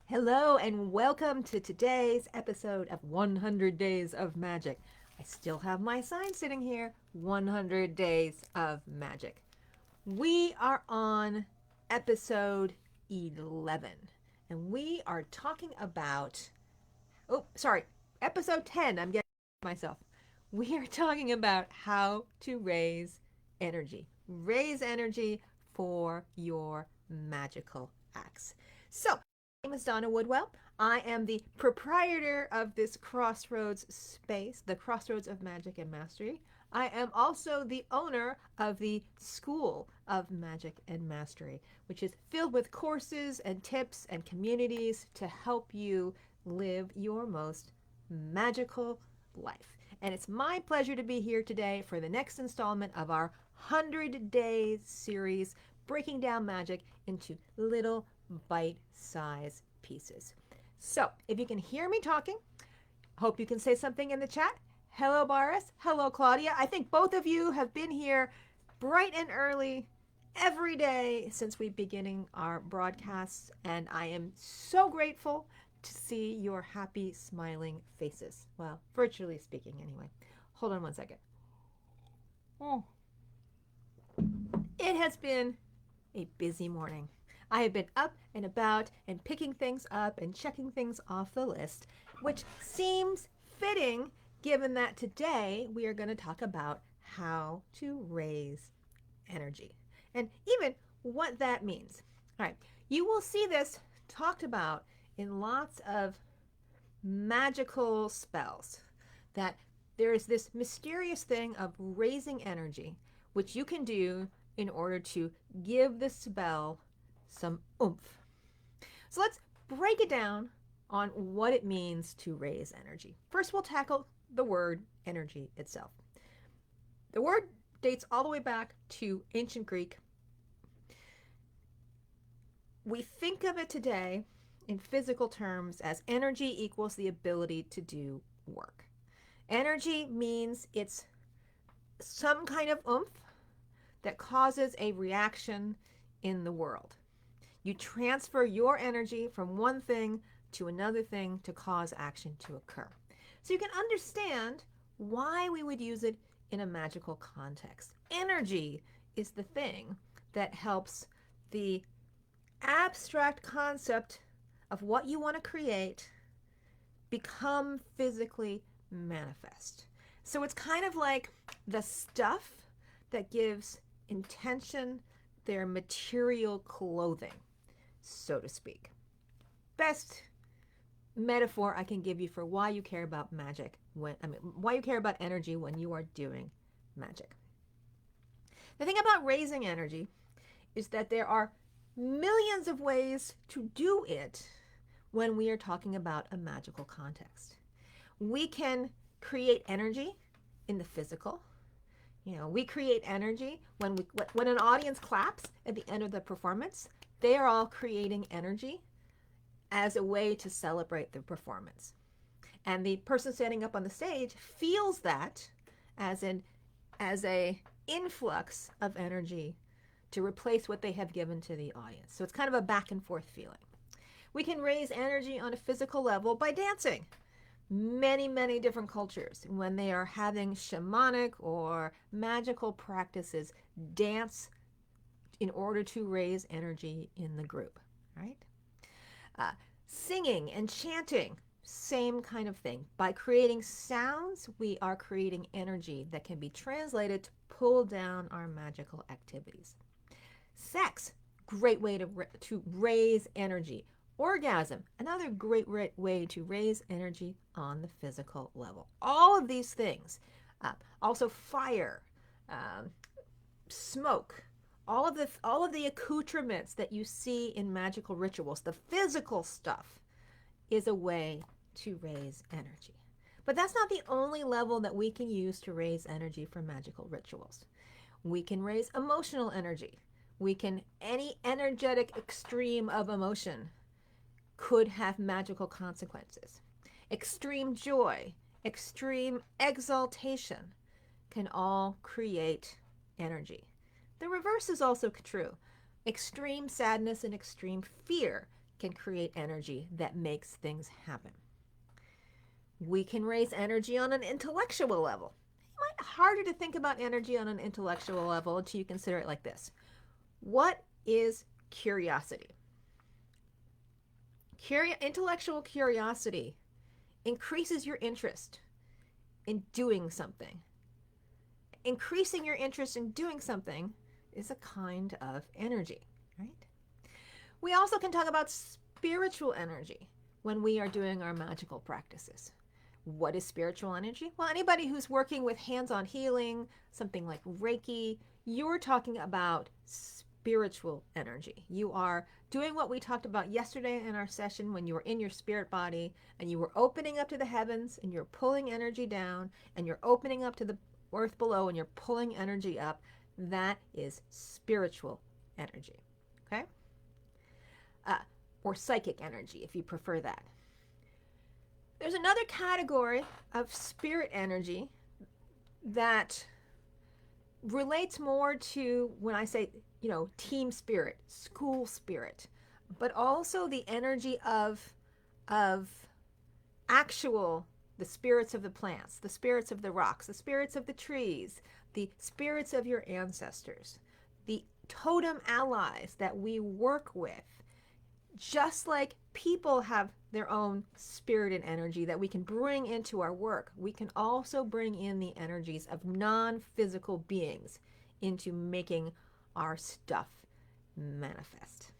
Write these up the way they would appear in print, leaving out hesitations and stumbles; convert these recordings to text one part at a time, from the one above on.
Hello and welcome to today's episode of 100 Days of Magic. I still have my sign sitting here, 100 Days of Magic. We are on episode 11 and we are talking about, episode 10. I'm getting myself. We are talking about how to raise energy. Raise energy for your magical acts. So, my name is Donna Woodwell. I am the proprietor of this Crossroads space, the Crossroads of Magic and Mastery. I am also the owner of the School of Magic and Mastery, which is filled with courses and tips and communities to help you live your most magical life. And it's my pleasure to be here today for the next installment of our 100 Days series, breaking down magic into little bite-sized pieces. So, if you can hear me talking, hope you can say something in the chat. Hello, Boris. Hello, Claudia. I think both of you have been here bright and early every day since we beginning our broadcasts, and I am so grateful to see your happy, smiling faces. Well, virtually speaking, anyway. Hold on one second. Oh. It has been a busy morning. I have been up and about and picking things up and checking things off the list, which seems fitting given that today we are going to talk about how to raise energy and even what that means. All right, you will see this talked about in lots of magical spells, that there is this mysterious thing of raising energy, which you can do in order to give the spell some oomph. So let's break it down on what it means to raise energy. First, we'll tackle the word energy itself. The word dates all the way back to ancient Greek. We think of it today in physical terms as energy equals the ability to do work. Energy means it's some kind of oomph that causes a reaction in the world. You transfer your energy from one thing to another thing to cause action to occur. So you can understand why we would use it in a magical context. Energy is the thing that helps the abstract concept of what you want to create become physically manifest. So it's kind of like the stuff that gives intention their material clothing, so to speak. Best metaphor I can give you for why you care about magic why you care about energy when you are doing magic. The thing about raising energy is that there are millions of ways to do it when we are talking about a magical context. We can create energy in the physical. We create energy when an audience claps at the end of the performance. They are all creating energy as a way to celebrate the performance. And the person standing up on the stage feels that as a influx of energy to replace what they have given to the audience. So it's kind of a back and forth feeling. We can raise energy on a physical level by dancing. Many different cultures, when they are having shamanic or magical practices, dance in order to raise energy in the group, right? Singing and chanting, same kind of thing. By creating sounds, we are creating energy that can be translated to pull down our magical activities. Sex, great way to raise energy. Orgasm, another great way to raise energy on the physical level. All of these things, also fire, smoke, all of the accoutrements that you see in magical rituals, the physical stuff, is a way to raise energy. But that's not the only level that we can use to raise energy for magical rituals. We can raise emotional energy. Any energetic extreme of emotion could have magical consequences. Extreme joy, extreme exaltation can all create energy. The reverse is also true. Extreme sadness and extreme fear can create energy that makes things happen. We can raise energy on an intellectual level. It might be harder to think about energy on an intellectual level until you consider it like this. What is curiosity? Intellectual curiosity increases your interest in doing something. Increasing your interest in doing something is a kind of energy, right? We also can talk about spiritual energy when we are doing our magical practices. What is spiritual energy? Well, anybody who's working with hands-on healing, something like Reiki, you're talking about spiritual energy. You are doing what we talked about yesterday in our session when you were in your spirit body and you were opening up to the heavens and you're pulling energy down and you're opening up to the earth below and you're pulling energy up. That is spiritual energy, okay? Or psychic energy, if you prefer that. There's another category of spirit energy that relates more to when I say, team spirit, school spirit, but also the energy of actual, the spirits of the plants, the spirits of the rocks, the spirits of the trees, the spirits of your ancestors, the totem allies that we work with. Just like people have their own spirit and energy that we can bring into our work, we can also bring in the energies of non-physical beings into making our stuff manifest.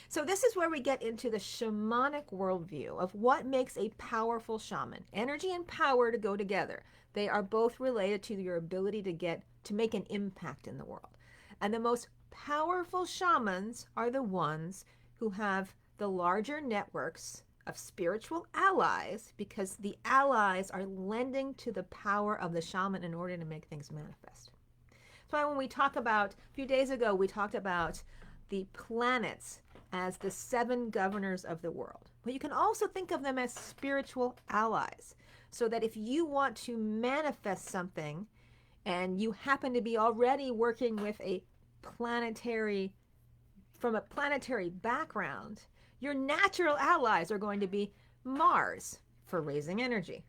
So this is where we get into the shamanic worldview of what makes a powerful shaman. Energy and power to go together. They are both related to your ability to make an impact in the world. And the most powerful shamans are the ones who have the larger networks of spiritual allies, because the allies are lending to the power of the shaman in order to make things manifest. That's why when we talk about, a few days ago, we talked about the planets as the 7 governors of the world. But you can also think of them as spiritual allies, so that if you want to manifest something and you happen to be already working with from a planetary background, your natural allies are going to be Mars for raising energy,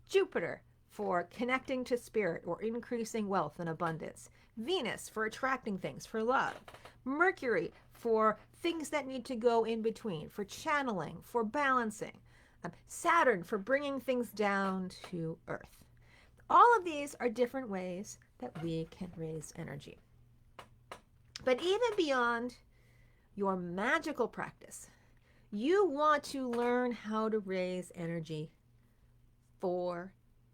Jupiter for connecting to spirit or increasing wealth and abundance, Venus for attracting things, for love, Mercury for things that need to go in between, for channeling, for balancing, Saturn for bringing things down to Earth. All of these are different ways that we can raise energy. But even beyond your magical practice, you want to learn how to raise energy for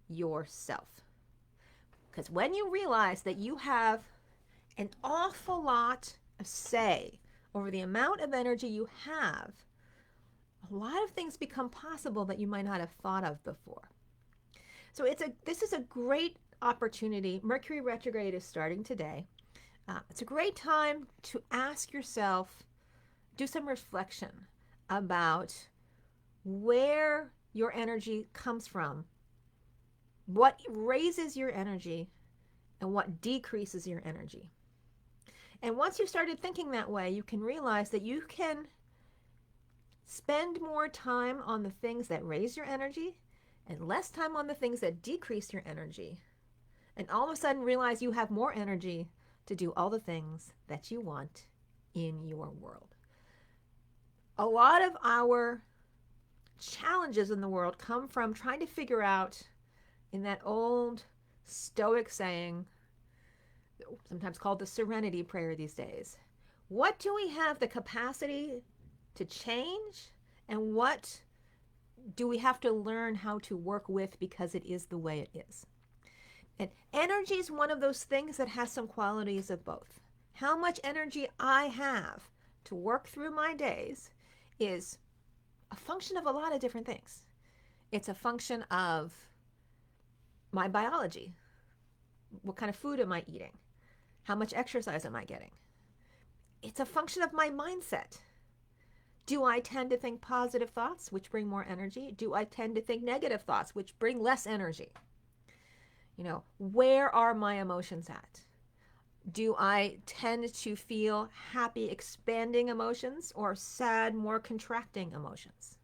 yourself. Because when you realize that you have an awful lot of say over the amount of energy you have, a lot of things become possible that you might not have thought of before. So this is a great opportunity. Mercury retrograde is starting today. It's a great time to ask yourself, do some reflection about where your energy comes from, what raises your energy, and what decreases your energy. And once you started thinking that way, you can realize that you can spend more time on the things that raise your energy and less time on the things that decrease your energy. And all of a sudden realize you have more energy to do all the things that you want in your world. A lot of our challenges in the world come from trying to figure out, in that old Stoic saying, sometimes called the serenity prayer these days, what do we have the capacity to change, and what do we have to learn how to work with because it is the way it is? And energy is one of those things that has some qualities of both. How much energy I have to work through my days is a function of a lot of different things. It's a function of my biology. What kind of food am I eating? How much exercise am I getting? It's a function of my mindset. Do I tend to think positive thoughts, which bring more energy? Do I tend to think negative thoughts, which bring less energy? Where are my emotions at? Do I tend to feel happy, expanding emotions or sad, more contracting emotions?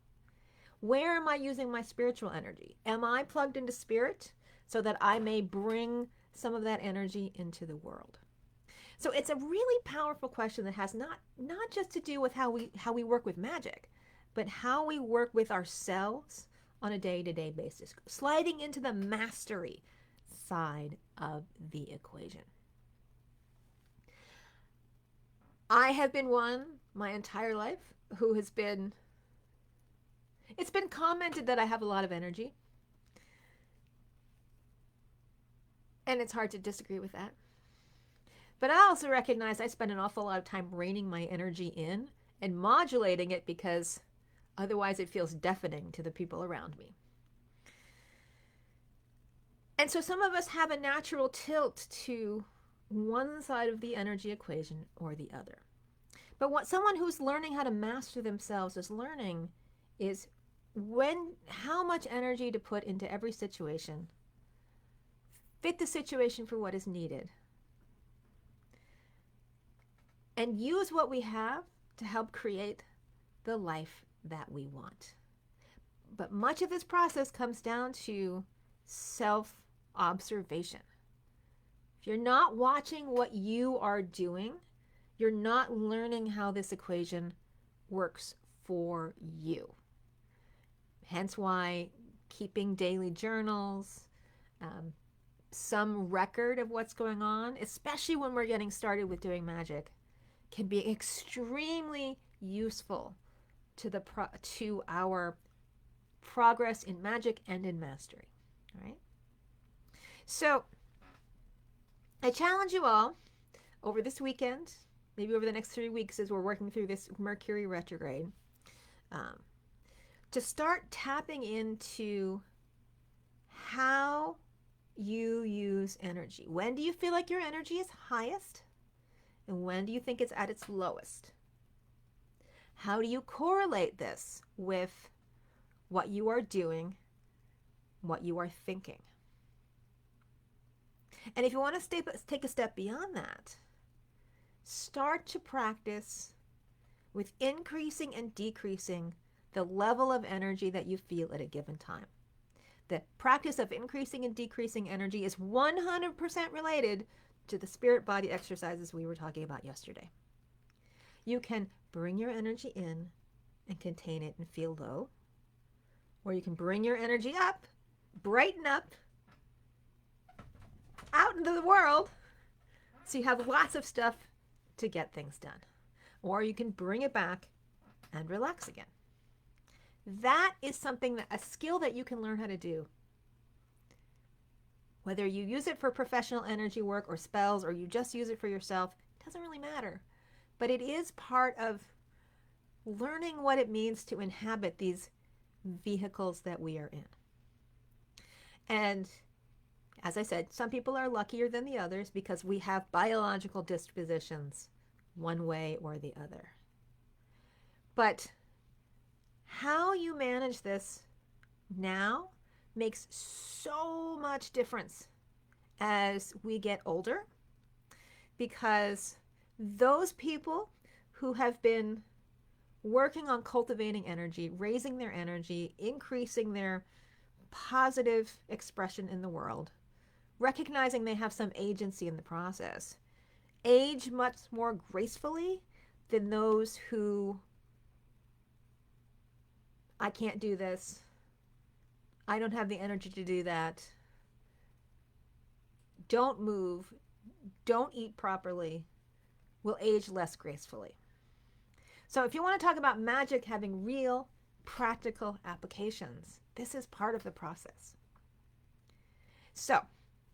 Where am I using my spiritual energy? Am I plugged into spirit so that I may bring some of that energy into the world? So it's a really powerful question that has not just to do with how we work with magic, but how we work with ourselves on a day-to-day basis, sliding into the mastery side of the equation. I have been one my entire life who has been, it's been commented that I have a lot of energy. And it's hard to disagree with that. But I also recognize I spend an awful lot of time reining my energy in and modulating it because otherwise it feels deafening to the people around me. And so some of us have a natural tilt to one side of the energy equation or the other. But what someone who's learning how to master themselves is learning is how much energy to put into every situation, fit the situation for what is needed, and use what we have to help create the life that we want. But much of this process comes down to self-observation. If you're not watching what you are doing, you're not learning how this equation works for you. Hence why keeping daily journals, some record of what's going on, especially when we're getting started with doing magic, can be extremely useful to our progress in magic and in mastery. All right? So I challenge you all over this weekend, maybe over the next 3 weeks as we're working through this Mercury retrograde, to start tapping into how you use energy. When do you feel like your energy is highest? And when do you think it's at its lowest? How do you correlate this with what you are doing, what you are thinking? And if you want to take a step beyond that, start to practice with increasing and decreasing the level of energy that you feel at a given time. The practice of increasing and decreasing energy is 100% related to the spirit body exercises we were talking about yesterday. You can bring your energy in and contain it and feel low, or you can bring your energy up, brighten up, out into the world, so you have lots of stuff to get things done. Or you can bring it back and relax again. That is a skill that you can learn how to do. Whether you use it for professional energy work or spells, or you just use it for yourself, it doesn't really matter. But it is part of learning what it means to inhabit these vehicles that we are in. And as I said, some people are luckier than the others because we have biological dispositions one way or the other. But how you manage this now makes so much difference as we get older, because those people who have been working on cultivating energy, raising their energy, increasing their positive expression in the world, recognizing they have some agency in the process, age much more gracefully than those who, I can't do this, I don't have the energy to do that, don't move, don't eat properly, will age less gracefully. So if you want to talk about magic having real practical applications, this is part of the process. So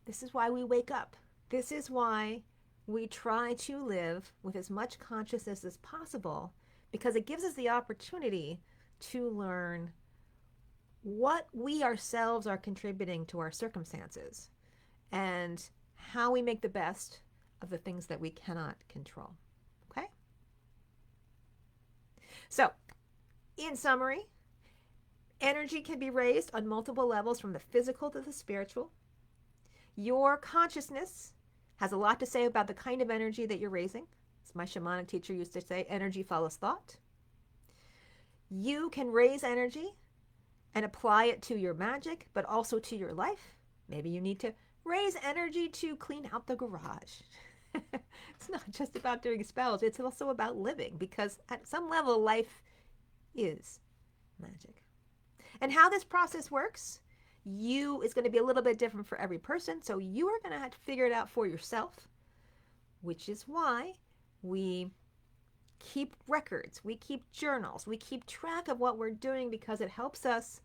this is why we wake up. This is why we try to live with as much consciousness as possible, because it gives us the opportunity to learn what we ourselves are contributing to our circumstances and how we make the best of the things that we cannot control. Okay? So, in summary, energy can be raised on multiple levels from the physical to the spiritual. Your consciousness has a lot to say about the kind of energy that you're raising. As my shamanic teacher used to say, energy follows thought. You can raise energy and apply it to your magic, but also to your life. Maybe you need to raise energy to clean out the garage. It's not just about doing spells, it's also about living, because at some level, life is magic. And how this process works, is going to be a little bit different for every person, so you are going to have to figure it out for yourself, which is why we keep records, we keep journals, we keep track of what we're doing, because it helps us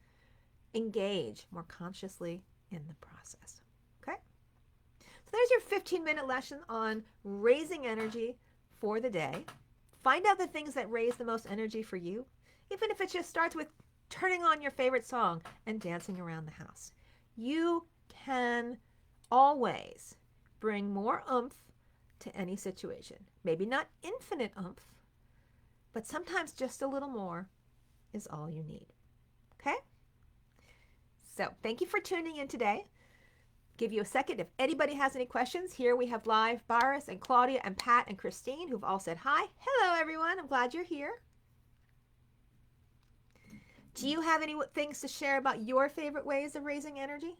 engage more consciously in the process. Okay? So there's your 15-minute lesson on raising energy for the day. Find out the things that raise the most energy for you, even if it just starts with turning on your favorite song and dancing around the house. You can always bring more oomph to any situation. Maybe not infinite oomph, but sometimes just a little more is all you need. Okay? So thank you for tuning in today. Give you a second. If anybody has any questions, here we have live Boris and Claudia and Pat and Christine, who've all said hi. Hello, everyone. I'm glad you're here. Do you have any things to share about your favorite ways of raising energy?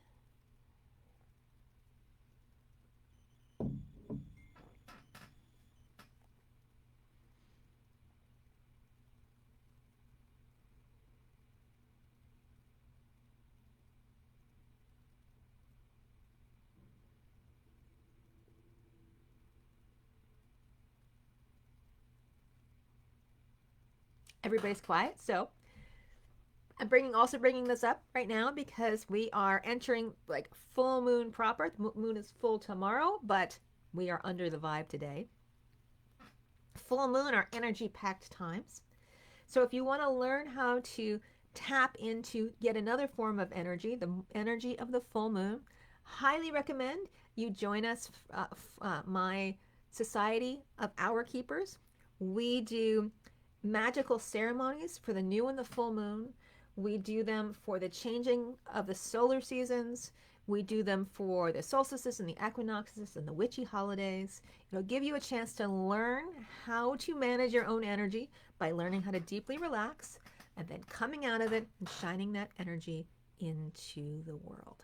Everybody's quiet, so I'm also bringing this up right now because we are entering like full moon proper. The moon is full tomorrow, but we are under the vibe today. Full moon are energy-packed times. So if you want to learn how to tap into yet another form of energy, the energy of the full moon, highly recommend you join us, my Society of Hour Keepers. We do magical ceremonies for the new and the full moon. We do them for the changing of the solar seasons. We do them for the solstices and the equinoxes and the witchy holidays. It'll give you a chance to learn how to manage your own energy by learning how to deeply relax and then coming out of it and shining that energy into the world.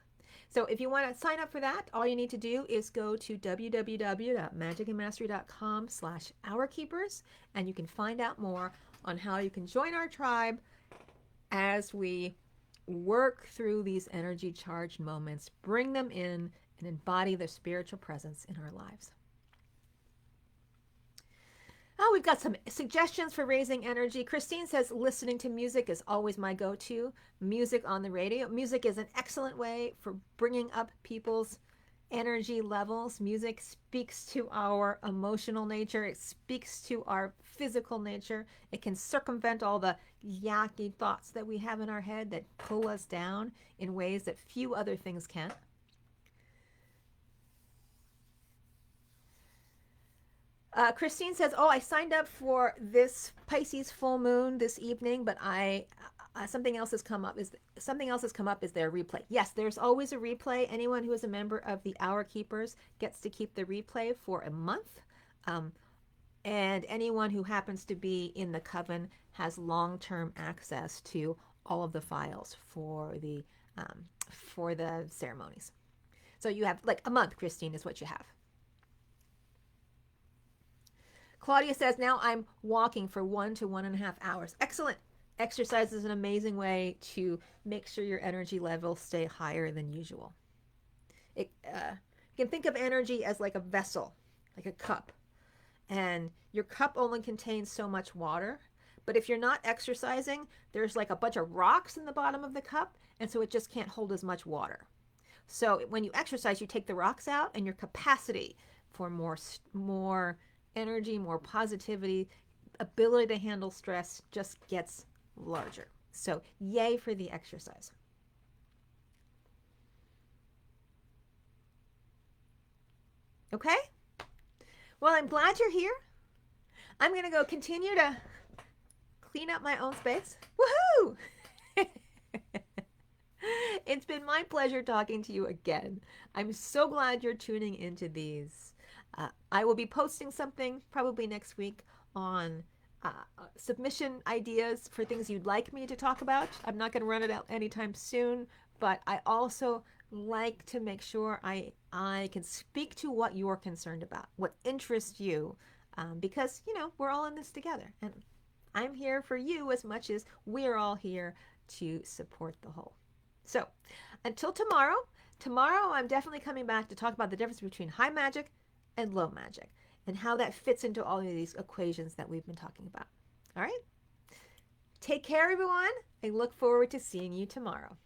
So if you want to sign up for that, all you need to do is go to www.magicandmastery.com/hourkeepers, and you can find out more on how you can join our tribe as we work through these energy charged moments, bring them in, and embody their spiritual presence in our lives. Oh, we've got some suggestions for raising energy. Christine says listening to music is always my go-to. Music on the radio. Music is an excellent way for bringing up people's energy levels. Music speaks to our emotional nature. It speaks to our physical nature. It can circumvent all the yucky thoughts that we have in our head that pull us down in ways that few other things can. Christine says, "Oh, I signed up for this Pisces full moon this evening, but something else has come up. Is there a replay?" Yes, there's always a replay. Anyone who is a member of the Hour Keepers gets to keep the replay for a month, and anyone who happens to be in the coven has long-term access to all of the files for the ceremonies. So you have like a month, Christine, is what you have. Claudia says, now I'm walking for 1 to 1.5 hours. Excellent. Exercise is an amazing way to make sure your energy levels stay higher than usual. You can think of energy as like a vessel, like a cup. And your cup only contains so much water. But if you're not exercising, there's like a bunch of rocks in the bottom of the cup, and so it just can't hold as much water. So when you exercise, you take the rocks out, and your capacity for more energy, more positivity, ability to handle stress just gets larger. So yay for the exercise. Okay? Well, I'm glad you're here. I'm going to go continue to clean up my own space. Woohoo! It's been my pleasure talking to you again. I'm so glad you're tuning into these. I will be posting something probably next week on submission ideas for things you'd like me to talk about. I'm not going to run it out anytime soon, but I also like to make sure I can speak to what you're concerned about, what interests you, because, we're all in this together. And I'm here for you as much as we're all here to support the whole. So until tomorrow I'm definitely coming back to talk about the difference between high magic and low magic and how that fits into all of these equations that we've been talking about. All right? Take care, everyone. I look forward to seeing you tomorrow.